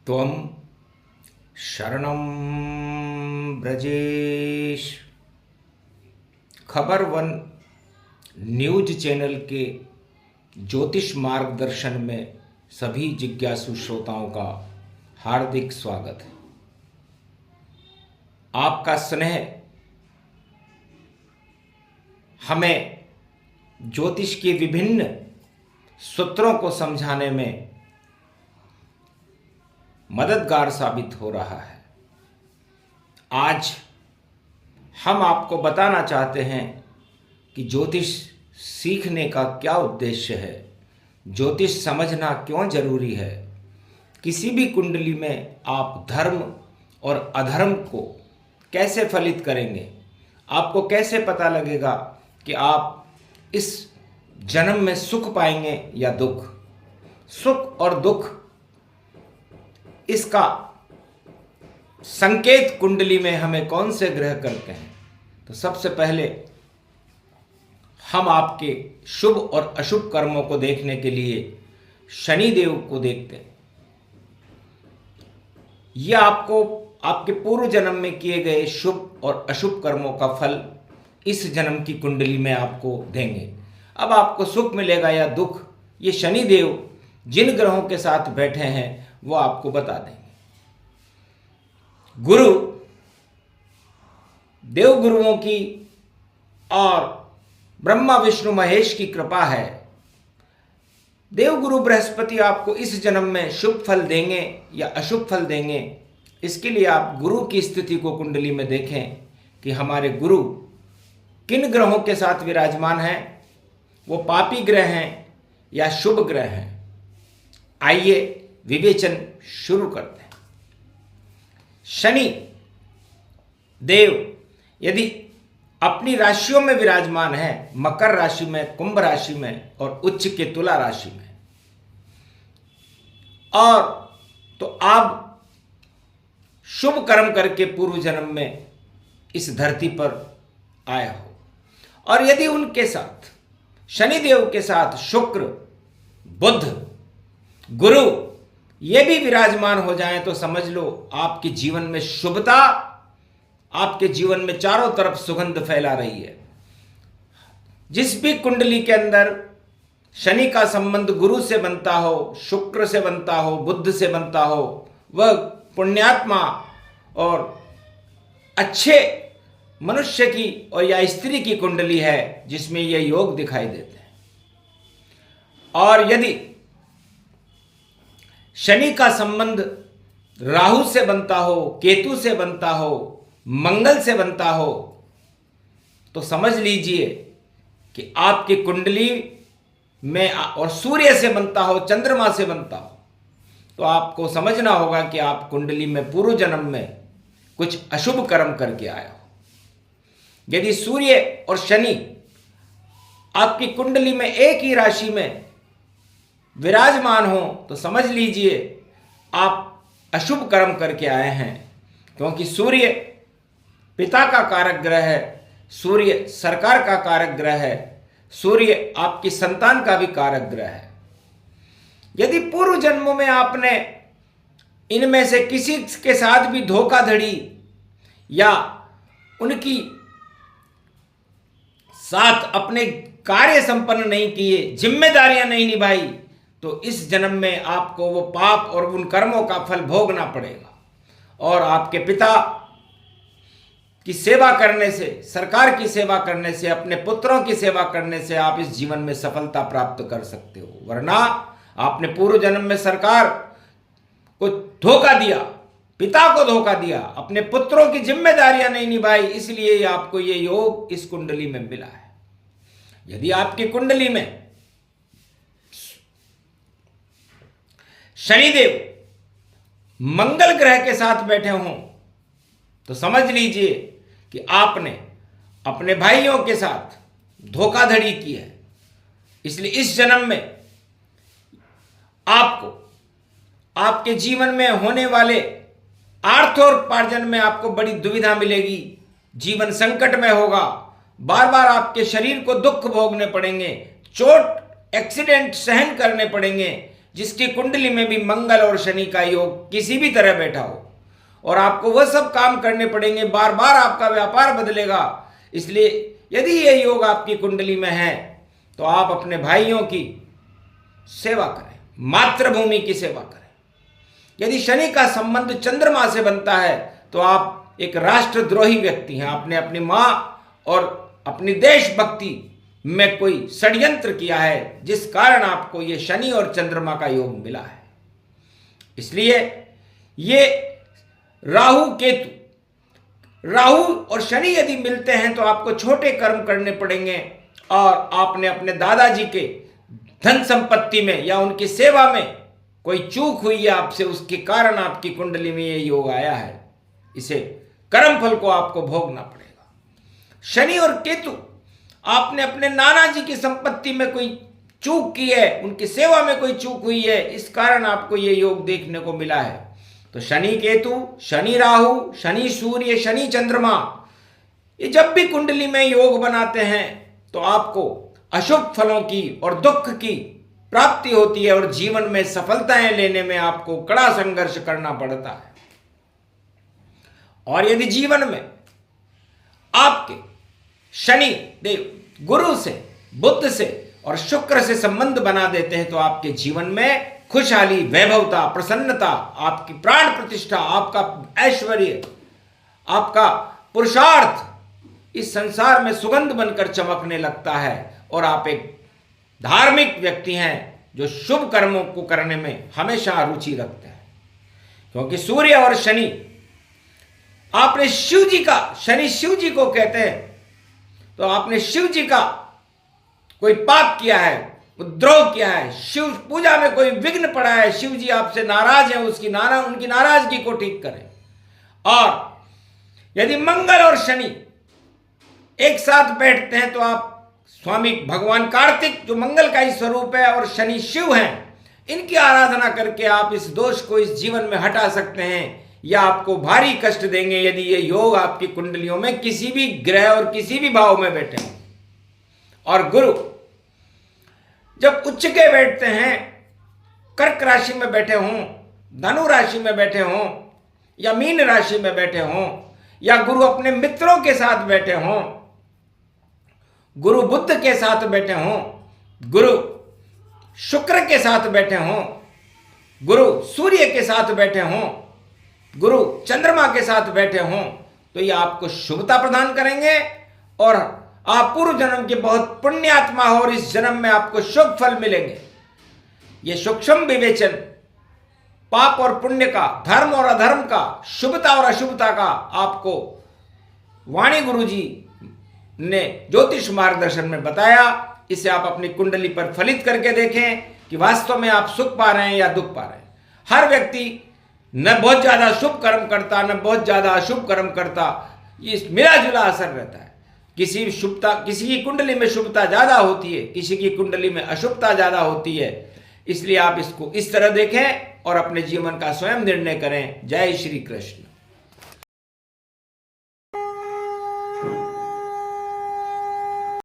त्वं शरणं ब्रजेश। खबर वन न्यूज चैनल के ज्योतिष मार्गदर्शन में सभी जिज्ञासु श्रोताओं का हार्दिक स्वागत है। आपका स्नेह हमें ज्योतिष के विभिन्न सूत्रों को समझाने में मददगार साबित हो रहा है। आज हम आपको बताना चाहते हैं कि ज्योतिष सीखने का क्या उद्देश्य है, ज्योतिष समझना क्यों जरूरी है, किसी भी कुंडली में आप धर्म और अधर्म को कैसे फलित करेंगे, आपको कैसे पता लगेगा कि आप इस जन्म में सुख पाएंगे या दुख। सुख और दुख इसका संकेत कुंडली में हमें कौन से ग्रह करते हैं। तो सबसे पहले हम आपके शुभ और अशुभ कर्मों को देखने के लिए शनि देव को देखते हैं। यह आपको आपके पूर्व जन्म में किए गए शुभ और अशुभ कर्मों का फल इस जन्म की कुंडली में आपको देंगे। अब आपको सुख मिलेगा या दुख, ये शनि देव जिन ग्रहों के साथ बैठे हैं वो आपको बता देंगे। गुरु देव गुरुओं की और ब्रह्मा विष्णु महेश की कृपा है। देव गुरु बृहस्पति आपको इस जन्म में शुभ फल देंगे या अशुभ फल देंगे। इसके लिए आप गुरु की स्थिति को कुंडली में देखें कि हमारे गुरु किन ग्रहों के साथ विराजमान हैं, वो पापी ग्रह हैं या शुभ ग्रह हैं। आइए विवेचन शुरू करते हैं। शनि देव यदि अपनी राशियों में विराजमान है, मकर राशि में, कुंभ राशि में और उच्च के तुला राशि में, और तो आप शुभ कर्म करके पूर्व जन्म में इस धरती पर आए हो, और यदि उनके साथ शनि देव के साथ शुक्र, बुध, गुरु ये भी विराजमान हो जाएं तो समझ लो आपके जीवन में शुभता, आपके जीवन में चारों तरफ सुगंध फैला रही है। जिस भी कुंडली के अंदर शनि का संबंध गुरु से बनता हो, शुक्र से बनता हो, बुध से बनता हो, वह पुण्यात्मा और अच्छे मनुष्य की और या स्त्री की कुंडली है जिसमें यह योग दिखाई देते हैं। और यदि शनि का संबंध राहु से बनता हो, केतु से बनता हो, मंगल से बनता हो, तो समझ लीजिए कि आपकी कुंडली में, और सूर्य से बनता हो, चंद्रमा से बनता हो, तो आपको समझना होगा कि आप कुंडली में पूर्व जन्म में कुछ अशुभ कर्म करके आए हो। यदि सूर्य और शनि आपकी कुंडली में एक ही राशि में विराजमान हो तो समझ लीजिए आप अशुभ कर्म करके आए हैं, क्योंकि सूर्य पिता का कारक ग्रह है, सूर्य सरकार का कारक ग्रह है, सूर्य आपकी संतान का भी कारक ग्रह है। यदि पूर्व जन्मों में आपने इनमें से किसी के साथ भी धोखाधड़ी या उनकी साथ अपने कार्य संपन्न नहीं किए, जिम्मेदारियां नहीं निभाई, तो इस जन्म में आपको वो पाप और उन कर्मों का फल भोगना पड़ेगा। और आपके पिता की सेवा करने से, सरकार की सेवा करने से, अपने पुत्रों की सेवा करने से आप इस जीवन में सफलता प्राप्त कर सकते हो। वरना आपने पूर्व जन्म में सरकार को धोखा दिया, पिता को धोखा दिया, अपने पुत्रों की जिम्मेदारियां नहीं निभाई, इसलिए आपको ये योग इस कुंडली में मिला है। यदि आपकी कुंडली में शनिदेव मंगल ग्रह के साथ बैठे हों तो समझ लीजिए कि आपने अपने भाइयों के साथ धोखाधड़ी की है। इसलिए इस जन्म में आपको आपके जीवन में होने वाले अर्थ और उपार्जन में आपको बड़ी दुविधा मिलेगी, जीवन संकट में होगा, बार बार आपके शरीर को दुख भोगने पड़ेंगे, चोट एक्सीडेंट सहन करने पड़ेंगे, जिसकी कुंडली में भी मंगल और शनि का योग किसी भी तरह बैठा हो, और आपको वह सब काम करने पड़ेंगे, बार बार आपका व्यापार बदलेगा। इसलिए यदि ये योग आपकी कुंडली में है तो आप अपने भाइयों की सेवा करें, मातृभूमि की सेवा करें। यदि शनि का संबंध चंद्रमा से बनता है तो आप एक राष्ट्रद्रोही व्यक्ति हैं। आपने अपनी माँ और अपनी देशभक्ति में कोई षड्यंत्र किया है, जिस कारण आपको ये शनि और चंद्रमा का योग मिला है। इसलिए ये राहु और शनि यदि मिलते हैं तो आपको छोटे कर्म करने पड़ेंगे, और आपने अपने दादाजी के धन संपत्ति में या उनकी सेवा में कोई चूक हुई है आपसे, उसके कारण आपकी कुंडली में ये योग आया है। इसे कर्म फल को आपको भोगना पड़ेगा। शनि और केतु, आपने अपने नाना जी की संपत्ति में कोई चूक की है, उनकी सेवा में कोई चूक हुई है, इस कारण आपको ये योग देखने को मिला है। तो शनि केतु, शनि राहु, शनि सूर्य, शनि चंद्रमा, ये जब भी कुंडली में योग बनाते हैं तो आपको अशुभ फलों की और दुख की प्राप्ति होती है, और जीवन में सफलताएं लेने में आपको कड़ा संघर्ष करना पड़ता है। और यदि जीवन में आपके शनि देव गुरु से, बुध से और शुक्र से संबंध बना देते हैं तो आपके जीवन में खुशहाली, वैभवता, प्रसन्नता, आपकी प्राण प्रतिष्ठा, आपका ऐश्वर्य, आपका पुरुषार्थ इस संसार में सुगंध बनकर चमकने लगता है, और आप एक धार्मिक व्यक्ति हैं जो शुभ कर्मों को करने में हमेशा रुचि रखते हैं। क्योंकि सूर्य और शनि, आपने शिव जी का, शनि शिव जी को कहते हैं, तो आपने शिव जी का कोई पाप किया है, द्रोह किया है, शिव पूजा में कोई विघ्न पड़ा है, शिव जी आपसे नाराज है, उनकी नाराजगी को ठीक करें। और यदि मंगल और शनि एक साथ बैठते हैं तो आप स्वामी भगवान कार्तिक, जो मंगल का ही स्वरूप है, और शनि शिव हैं, इनकी आराधना करके आप इस दोष को इस जीवन में हटा सकते हैं, या आपको भारी कष्ट देंगे यदि ये योग आपकी कुंडलियों में किसी भी ग्रह और किसी भी भाव में बैठे हों। और गुरु जब उच्च के बैठते हैं, कर्क राशि में बैठे हों, धनु राशि में बैठे हों, या मीन राशि में बैठे हों, या गुरु अपने मित्रों के साथ बैठे हों, गुरु बुध के साथ बैठे हों, गुरु शुक्र के साथ बैठे हों, गुरु सूर्य के साथ बैठे हों, गुरु चंद्रमा के साथ बैठे हों, तो ये आपको शुभता प्रदान करेंगे, और आप पूर्व जन्म के बहुत पुण्यात्मा हो और इस जन्म में आपको शुभ फल मिलेंगे। ये सूक्ष्म विवेचन पाप और पुण्य का, धर्म और अधर्म का, शुभता और अशुभता का आपको वाणी गुरुजी ने ज्योतिष मार्गदर्शन में बताया। इसे आप अपनी कुंडली पर फलित करके देखें कि वास्तव में आप सुख पा रहे हैं या दुख पा रहे हैं। हर व्यक्ति न बहुत ज्यादा शुभ कर्म करता, न बहुत ज्यादा अशुभ कर्म करता, ये मिला जुला असर रहता है। किसी की कुंडली में शुभता ज्यादा होती है, किसी की कुंडली में अशुभता ज्यादा होती है। इसलिए आप इसको इस तरह देखें और अपने जीवन का स्वयं निर्णय करें। जय श्री कृष्ण।